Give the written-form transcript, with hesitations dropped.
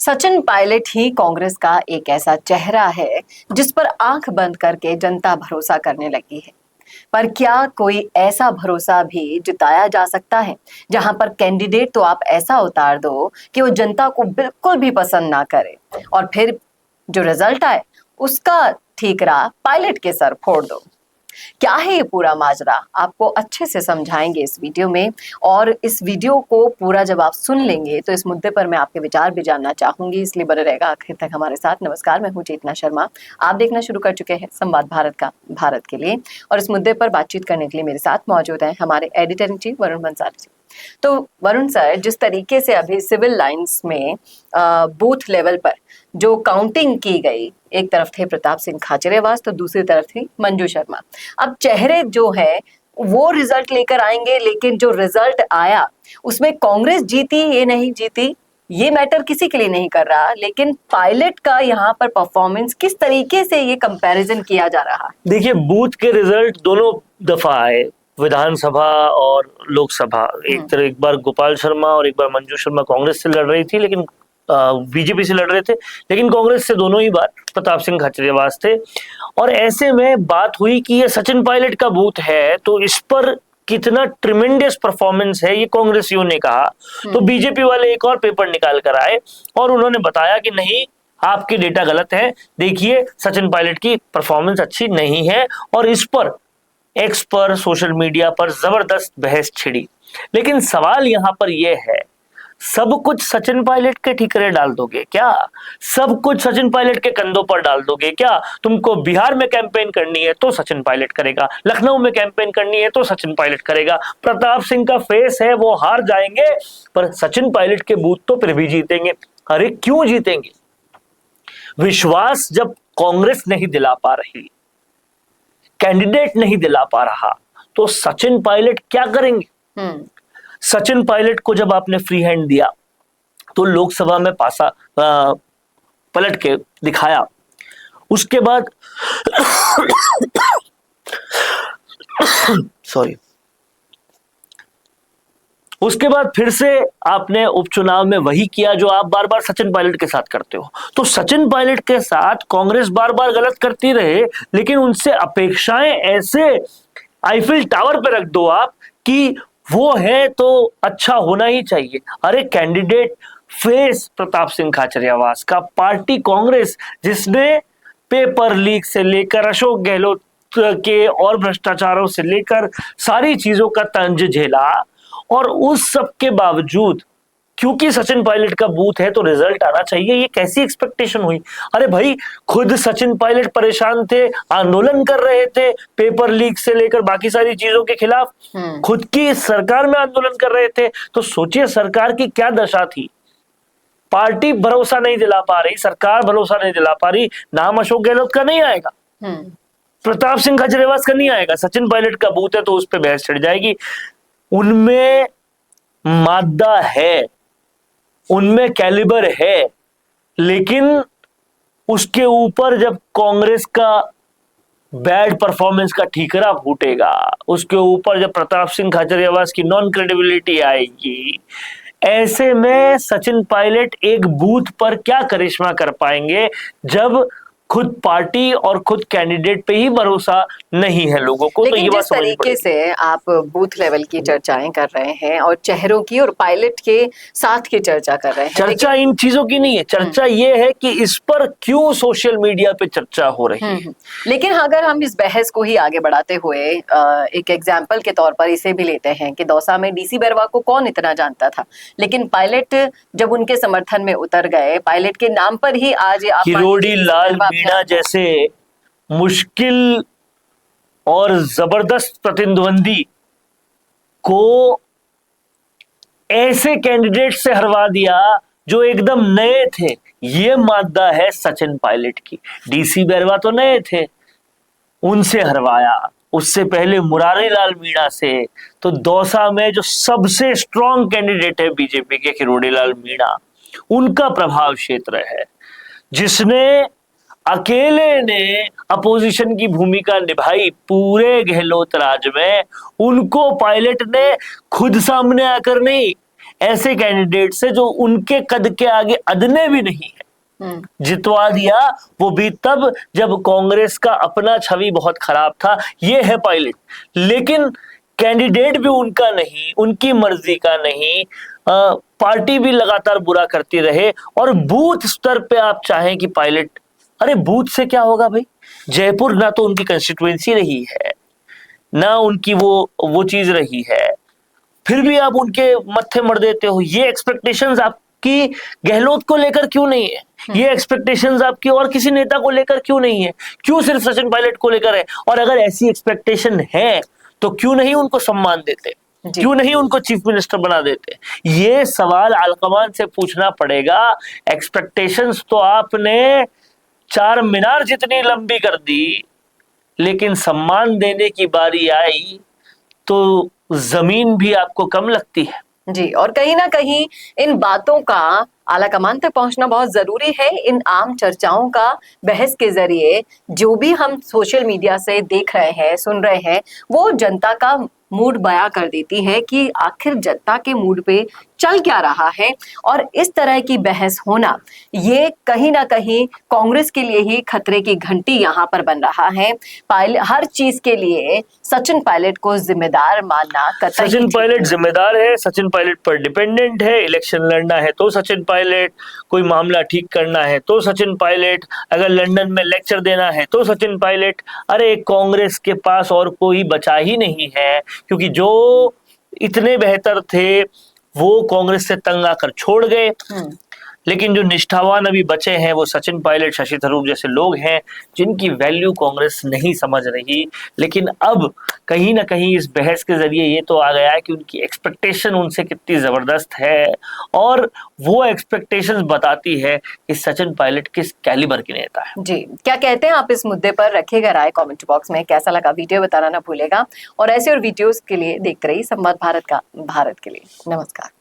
सचिन पायलट ही कांग्रेस का एक ऐसा चेहरा है जिस पर आंख बंद करके जनता भरोसा करने लगी है। पर क्या कोई ऐसा भरोसा भी जिताया जा सकता है जहां पर कैंडिडेट तो आप ऐसा उतार दो कि वो जनता को बिल्कुल भी पसंद ना करे और फिर जो रिजल्ट आए उसका ठीकरा पायलट के सर फोड़ दो। क्या है ये पूरा माजरा, आपको अच्छे से समझाएंगे इस वीडियो में। और इस वीडियो को पूरा जब आप सुन लेंगे तो इस मुद्दे पर मैं आपके विचार भी जानना चाहूंगी, इसलिए बने रहेगा आखिर तक हमारे साथ। नमस्कार, मैं हूं चेतना शर्मा। आप देखना शुरू कर चुके हैं संवाद भारत का, भारत के लिए। और इस मुद्दे पर बातचीत करने के लिए मेरे साथ मौजूद हैं हमारे editor in chief Varun Bansali ji. तो वरुण सर, जिस तरीके से अभी सिविल लाइंस में बूथ लेवल पर जो काउंटिंग की गई, एक तरफ थे प्रताप सिंह खाचरियावास तो दूसरी तरफ थी मंजू शर्मा। अब चेहरे जो है वो रिजल्ट लेकर आएंगे, लेकिन जो रिजल्ट आया उसमें कांग्रेस जीती ये नहीं जीती ये मैटर किसी के लिए नहीं कर रहा, लेकिन पायलट का यहाँ पर परफॉर्मेंस किस तरीके से ये कंपैरिजन किया जा रहा है। देखिए, बूथ के रिजल्ट दोनों दफा आए, विधानसभा और लोकसभा। एक बार गोपाल शर्मा और एक बार मंजू शर्मा कांग्रेस से लड़ रही थी, लेकिन बीजेपी से लड़ रहे थे, लेकिन कांग्रेस से दोनों ही बार प्रताप सिंह खाचरियावास थे। और ऐसे में बात हुई कि ये सचिन पायलट का बूथ है तो इस पर कितना ट्रिमेंडस परफॉर्मेंस है ये कांग्रेसियों ने कहा। तो बीजेपी वाले एक और पेपर निकाल कर आए और उन्होंने बताया कि नहीं, आपके डेटा गलत है, देखिए सचिन पायलट की परफॉर्मेंस अच्छी नहीं है। और इस पर एक्स पर, सोशल मीडिया पर जबरदस्त बहस छिड़ी। लेकिन सवाल यहां पर यह है, सब कुछ सचिन पायलट के ठिकरे डाल दोगे क्या? सब कुछ सचिन पायलट के कंधों पर डाल दोगे क्या? तुमको बिहार में कैंपेन करनी है तो सचिन पायलट करेगा, लखनऊ में कैंपेन करनी है तो सचिन पायलट करेगा। प्रताप सिंह का फेस है, वो हार जाएंगे, पर सचिन पायलट के बूथ तो फिर भी जीतेंगे। अरे क्यों जीतेंगे? विश्वास जब कांग्रेस नहीं दिला पा रही, कैंडिडेट नहीं दिला पा रहा, तो सचिन पायलट क्या करेंगे? सचिन पायलट को जब आपने फ्री हैंड दिया तो लोकसभा में पासा पलट के दिखाया, उसके बाद सॉरी, उसके बाद फिर से आपने उपचुनाव में वही किया जो आप बार बार सचिन पायलट के साथ करते हो। तो सचिन पायलट के साथ कांग्रेस बार बार गलत करती रहे, लेकिन उनसे अपेक्षाएं ऐसे आईफिल टावर पे रख दो आप कि वो है तो अच्छा होना ही चाहिए। अरे कैंडिडेट फेस प्रताप सिंह खाचरियावास का, पार्टी कांग्रेस जिसने पेपर लीक से लेकर अशोक गहलोत के और भ्रष्टाचारों से लेकर सारी चीजों का तंज झेला, और उस सब के बावजूद क्योंकि सचिन पायलट का बूथ है तो रिजल्ट आना चाहिए, ये कैसी एक्सपेक्टेशन हुई? अरे भाई, खुद सचिन पायलट परेशान थे, आंदोलन कर रहे थे पेपर लीक से लेकर बाकी सारी चीजों के खिलाफ, खुद की सरकार में आंदोलन कर रहे थे। तो सोचिए सरकार की क्या दशा थी। पार्टी भरोसा नहीं दिला पा रही, सरकार भरोसा नहीं दिला पा रही। नाम अशोक गहलोत का नहीं आएगा, प्रताप सिंह खाचरियावास का नहीं आएगा, सचिन पायलट का बूथ है तो उस पर बहस छिड़ जाएगी। उनमें मादा है, उनमें कैलिबर है, लेकिन उसके ऊपर जब कांग्रेस का बैड परफॉर्मेंस का ठीकरा फूटेगा, उसके ऊपर जब प्रताप सिंह खाचरियावास की नॉन क्रेडिबिलिटी आएगी, ऐसे में सचिन पायलट एक बूथ पर क्या करिश्मा कर पाएंगे जब खुद पार्टी और खुद कैंडिडेट पे ही भरोसा नहीं है लोगों को। लेकिन तो जिस तरीके से आप बूथ लेवल की चर्चाएं कर रहे हैं और चेहरों की और पायलट के साथ की चर्चा कर रहे हैं, चर्चा इन चीजों की नहीं है, चर्चा ये है कि इस पर क्यों सोशल मीडिया पे चर्चा हो रही है। लेकिन अगर हम इस बहस को ही आगे बढ़ाते हुए एक एग्जाम्पल के तौर पर इसे भी लेते हैं कि दौसा में डीसी बैरवा को कौन इतना जानता था, लेकिन पायलट जब उनके समर्थन में उतर गए, पायलट के नाम पर ही आज किरोड़ी लाल मीणा जैसे मुश्किल और जबरदस्त प्रतिद्वंदी को ऐसे कैंडिडेट से हरवा दिया जो एकदम नए थे। ये मादा है सचिन पायलट की। डीसी बैरवा तो नए थे, उनसे हरवाया, उससे पहले मुरारी लाल मीणा से। तो दौसा में जो सबसे स्ट्रॉन्ग कैंडिडेट है बीजेपी के, किरोड़ी लाल मीणा, उनका प्रभाव क्षेत्र है, जिसने अकेले ने अपोजिशन की भूमिका निभाई पूरे गहलोत राज में। उनको पायलट ने खुद सामने आकर नहीं, ऐसे कैंडिडेट से जो उनके कद के आगे अदने भी नहीं है, जितवा दिया। वो भी तब जब कांग्रेस का अपना छवि बहुत खराब था। ये है पायलट। लेकिन कैंडिडेट भी उनका नहीं, उनकी मर्जी का नहीं, पार्टी भी लगातार बुरा करती रहे, और बूथ स्तर पे आप चाहें कि पायलट, अरे बूथ से क्या होगा भाई? जयपुर ना तो उनकी कंस्टिट्यूएंसी रही है, ना उनकी वो चीज रही है, फिर भी आप उनके मत्थे मर देते हो। ये एक्सपेक्टेशंस आपकी गहलोत को लेकर क्यों नहीं है? ये एक्सपेक्टेशंस आपकी और किसी नेता को लेकर क्यों नहीं है? क्यों सिर्फ सचिन पायलट को लेकर है? और अगर ऐसी एक्सपेक्टेशन है तो क्यों नहीं उनको सम्मान देते? क्यों नहीं उनको चीफ मिनिस्टर बना देते? ये सवाल आलकमान से पूछना पड़ेगा। एक्सपेक्टेशंस तो आपने चार मीनार जितनी लंबी कर दी, लेकिन सम्मान देने की बारी आई तो जमीन भी आपको कम लगती है। जी, और कहीं ना कहीं इन बातों का आलाकमान तक पहुंचना बहुत जरूरी है। इन आम चर्चाओं का बहस के जरिए जो भी हम सोशल मीडिया से देख रहे हैं, सुन रहे हैं, वो जनता का मूड बयां कर देती है कि आखिर जनता के मूड पे चल क्या रहा है। और इस तरह की बहस होना, ये कहीं ना कहीं कांग्रेस के लिए ही खतरे की घंटी यहाँ पर बन रहा है। हर चीज के लिए सचिन पायलट को जिम्मेदार मानना कतई सचिन ठीक पायलट नहीं। जिम्मेदार है, सचिन पायलट पर डिपेंडेंट है। इलेक्शन लड़ना है तो सचिन पायलट, कोई मामला ठीक करना है तो सचिन पायलट, अगर लंदन में लेक्चर देना है तो सचिन पायलट। अरे कांग्रेस के पास और कोई बचा ही नहीं है, क्योंकि जो इतने बेहतर थे वो कांग्रेस से तंग आकर छोड़ गए। लेकिन जो निष्ठावान अभी बचे हैं वो सचिन पायलट, शशि थरूर जैसे लोग हैं जिनकी वैल्यू कांग्रेस नहीं समझ रही। लेकिन अब कहीं ना कहीं इस बहस के जरिए ये तो आ गया है कि उनकी एक्सपेक्टेशन उनसे कितनी जबरदस्त है, और वो एक्सपेक्टेशंस बताती है कि सचिन पायलट किस कैलिबर के नेता है। जी, क्या कहते हैं आप इस मुद्दे पर? रखिएगा राय कमेंट बॉक्स में। कैसा लगा वीडियो बताना ना भूलेगा, और ऐसे और वीडियोस के लिए देखते रहिए संवाद भारत के लिए। नमस्कार।